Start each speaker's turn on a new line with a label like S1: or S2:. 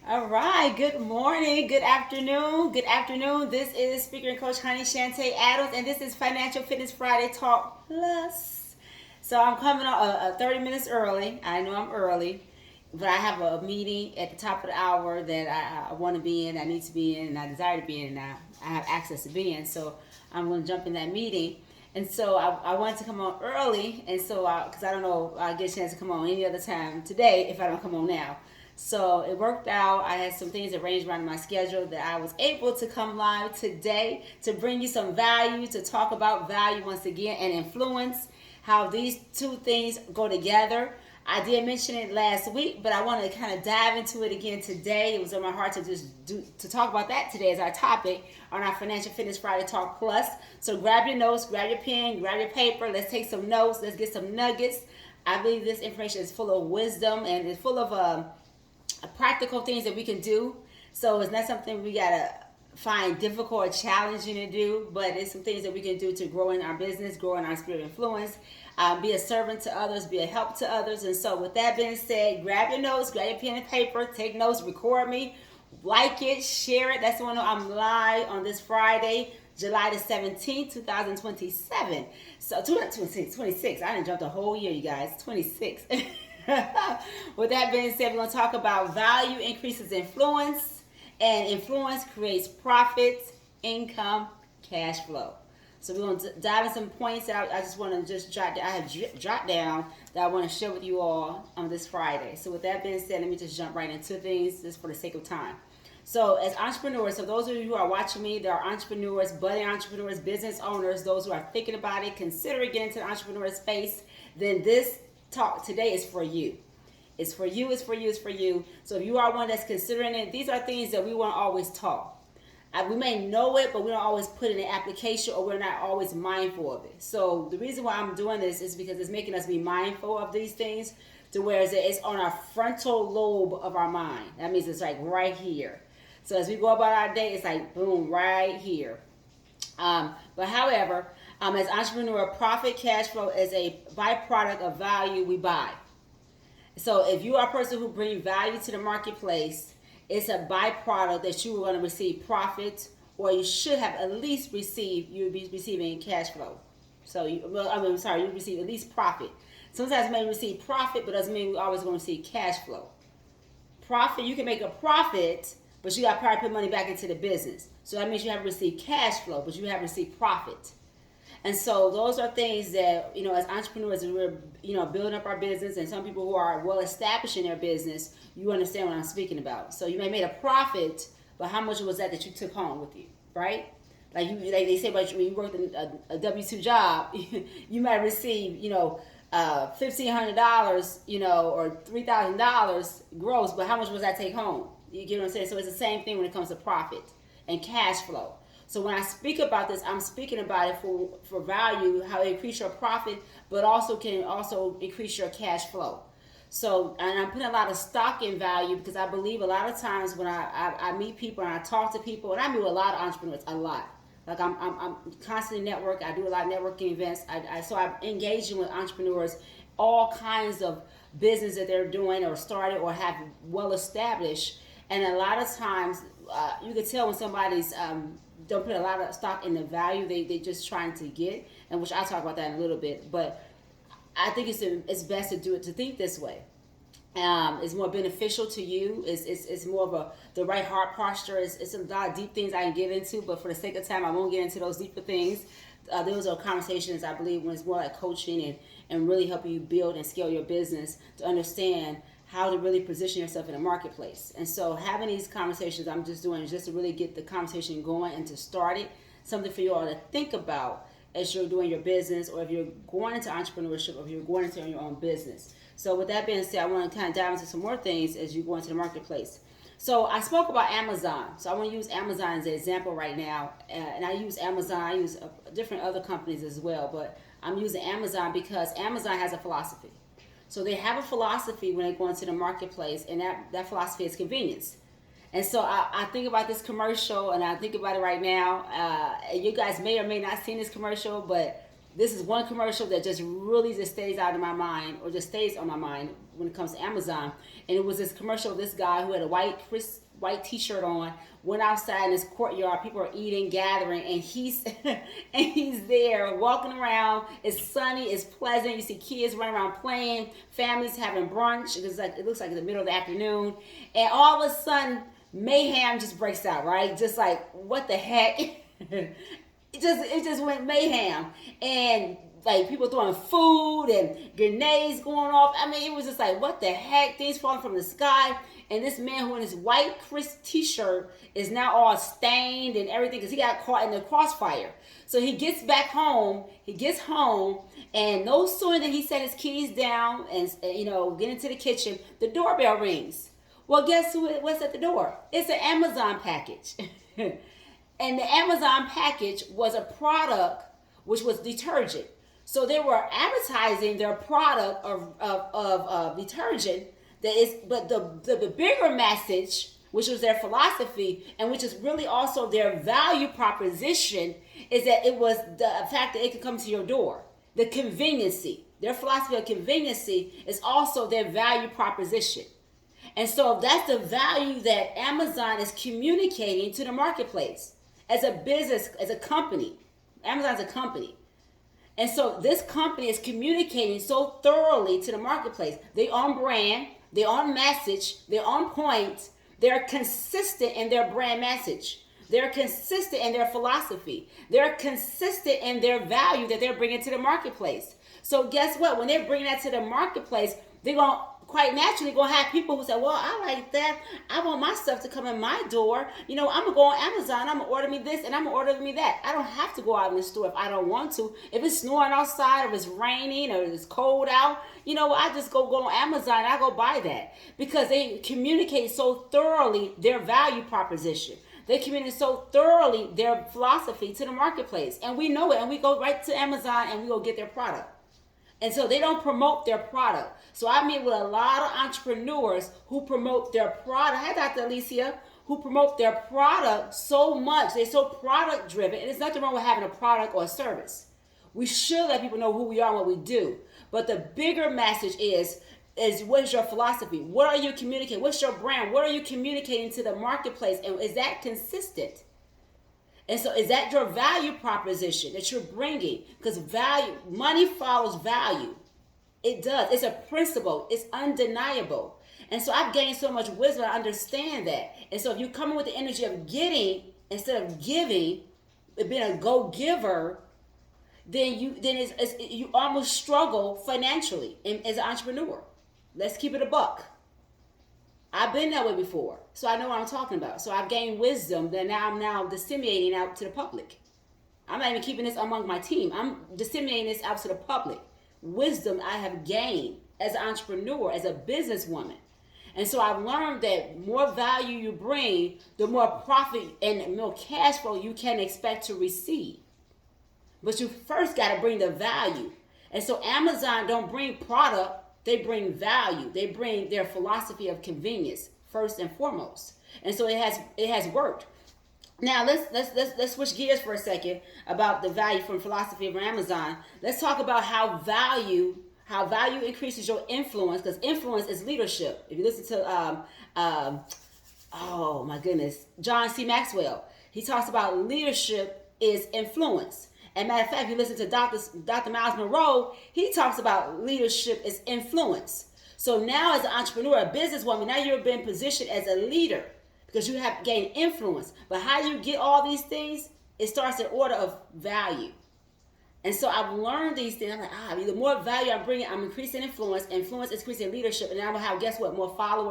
S1: All right. Good morning. Good afternoon. Good afternoon. This is Speaker and Coach Honey Shantay Adams, and this is Financial Fitness Friday Talk Plus. So I'm coming on 30 minutes early. I know I'm early, but I have a meeting at the top of the hour that I want to be in, I need to be in, and I desire to be in, and I have access to be in. So I'm going to jump in that meeting. And so I wanted to come on early, and so because I don't know, I'll get a chance to come on any other time today if I don't come on now. So it worked out. I had some things arranged around my schedule that I was able to come live today to bring you some value, to talk about value once again and influence, how these two things go together. I did mention it last week, but I want to kind of dive into it again today. It was on my heart to talk about that today as our topic on our Financial Fitness Friday Talk Plus. So grab your notes, grab your pen, grab your paper. Let's take some notes. Let's get some nuggets. I believe this information is full of wisdom and it's full of practical things that we can do. So it's not something we gotta find difficult or challenging to do, but it's some things that we can do to grow in our business, grow in our spirit of influence, be a servant to others, be a help to others. And so with that being said, grab your notes, grab your pen and paper, take notes, record me, like it, share it. That's when I'm live on this Friday, July the 17th, 2027. So 26. I didn't jump the whole year, you guys. 26. With that being said, we're going to talk about value increases influence, and influence creates profits, income, cash flow. So we're going to dive in some points that I just want to just jot down. I have jot down that I want to share with you all on this Friday. So with that being said, let me just jump right into things just for the sake of time. So as entrepreneurs, so those of you who are watching me, there are entrepreneurs, budding entrepreneurs, business owners, those who are thinking about it, considering getting into the entrepreneur space, then this talk today is for you. It's for you, it's for you, it's for you. So if you are one that's considering it, these are things that we won't always talk. We may know it, but we don't always put it in application, or we're not always mindful of it. So the reason why I'm doing this is because it's making us be mindful of these things, to where it's on our frontal lobe of our mind. That means it's like right here. So as we go about our day, it's like boom, right here. But however, as entrepreneur, profit cash flow is a byproduct of value we buy. So if you are a person who brings value to the marketplace, it's a byproduct that you are going to receive profit, or you should have at least received. You'll be receiving cash flow. So you receive at least profit. Sometimes you may receive profit, but doesn't mean we always going to receive cash flow. Profit, you can make a profit, but you got to probably put money back into the business. So that means you haven't received cash flow, but you haven't received profit. And so those are things that, as entrepreneurs, we're, building up our business, and some people who are well established in their business, you understand what I'm speaking about. So you may have made a profit, but how much was that you took home with you, right? Like they say about you, when you worked in a W-2 job, you might receive, $1,500, or $3,000 gross, but how much was that take home? You get what I'm saying? So it's the same thing when it comes to profit and cash flow. So when I speak about this, I'm speaking about it for value, how it increase your profit, but can also increase your cash flow. So, and I'm putting a lot of stock in value, because I believe a lot of times when I meet people and I talk to people, and I meet a lot of entrepreneurs, a lot. Like I'm constantly networking. I do a lot of networking events. So I'm engaging with entrepreneurs, all kinds of business that they're doing or started or have well established. And a lot of times you can tell when somebody's don't put a lot of stock in the value they just trying to get, and which I'll talk about that in a little bit. But I think it's best to think this way. It's more beneficial to you. It's more of the right heart posture. It's a lot of deep things I can get into, but for the sake of time, I won't get into those deeper things. Those are conversations I believe when it's more like coaching and really help you build and scale your business to understand how to really position yourself in the marketplace. And so having these conversations I'm just doing is just to really get the conversation going and to start it, something for you all to think about as you're doing your business, or if you're going into entrepreneurship, or if you're going into your own business. So with that being said, I want to kind of dive into some more things as you go into the marketplace. So I spoke about Amazon. So I want to use Amazon as an example right now. And I use Amazon, I use different other companies as well, but I'm using Amazon because Amazon has a philosophy. So they have a philosophy when they go into the marketplace, and that philosophy is convenience. And so I think about this commercial, and I think about it right now. You guys may or may not have seen this commercial, but this is one commercial that just really just stays out of my mind, or just stays on my mind when it comes to Amazon. And it was this commercial of this guy who had a white t-shirt on, went outside in this courtyard, people are eating, gathering, and he's and he's there walking around. It's sunny, it's pleasant. You see kids running around playing, families having brunch. It looks like in the middle of the afternoon, and all of a sudden mayhem just breaks out, right? Just like, what the heck? It just went mayhem, and like people throwing food and grenades going off. I mean, it was just like, what the heck? Things falling from the sky. And this man who in his white crisp t-shirt is now all stained and everything because he got caught in the crossfire. So he gets back home. He gets home, and no sooner than he set his keys down and get into the kitchen, the doorbell rings. Well, guess what's at the door? It's an Amazon package. And the Amazon package was a product which was detergent. So they were advertising their product of detergent. But the bigger message, which was their philosophy, and which is really also their value proposition, is that it was the fact that it could come to your door. The conveniency. Their philosophy of conveniency is also their value proposition. And so that's the value that Amazon is communicating to the marketplace. As a business, as a company. Amazon's a company. And so this company is communicating so thoroughly to the marketplace. They on brand, they on message, they're on point, they're consistent in their brand message. They're consistent in their philosophy. They're consistent in their value that they're bringing to the marketplace. So guess what? When they're bringing that to the marketplace, they're going to quite naturally going to have people who say, well, I like that. I want my stuff to come in my door. I'm going to go on Amazon. I'm going to order me this and I'm going to order me that. I don't have to go out in the store if I don't want to. If it's snowing outside, or if it's raining, or it's cold out, I just go on Amazon and I go buy that. Because they communicate so thoroughly their value proposition. They communicate so thoroughly their philosophy to the marketplace. And we know it. And we go right to Amazon and we go get their product. And so they don't promote their product. So I meet with a lot of entrepreneurs who promote their product. Hi, Dr. Alicia, who promote their product so much. They're so product driven. And there's nothing wrong with having a product or a service. We should let people know who we are and what we do. But the bigger message is what is your philosophy? What are you communicating? What's your brand? What are you communicating to the marketplace? And is that consistent? And so is that your value proposition that you're bringing? Because money follows value. It does. It's a principle. It's undeniable. And so I've gained so much wisdom. I understand that. And so if you come in with the energy of getting instead of giving, being a go-giver, then you almost struggle financially as an entrepreneur. Let's keep it a buck. I've been that way before, so I know what I'm talking about. So I've gained wisdom that I'm now disseminating out to the public. I'm not even keeping this among my team. I'm disseminating this out to the public. Wisdom I have gained as an entrepreneur, as a businesswoman. And so I've learned that more value you bring, the more profit and more cash flow you can expect to receive. But you first got to bring the value. And so Amazon don't bring product. They bring value. They bring their philosophy of convenience first and foremost. And so it has worked. Now let's switch gears for a second about the value from philosophy of Amazon. Let's talk about how value increases your influence, because influence is leadership. If you listen to oh my goodness, John C. Maxwell, he talks about leadership is influence. And matter of fact, if you listen to Dr. Miles Monroe, he talks about leadership as influence. So now as an entrepreneur, a businesswoman, now you're being positioned as a leader because you have gained influence. But how you get all these things, it starts in order of value. And so I've learned these things. I'm like, the more value I'm bringing, I'm increasing influence. Influence is increasing leadership. And I'm going to have, guess what, more followers.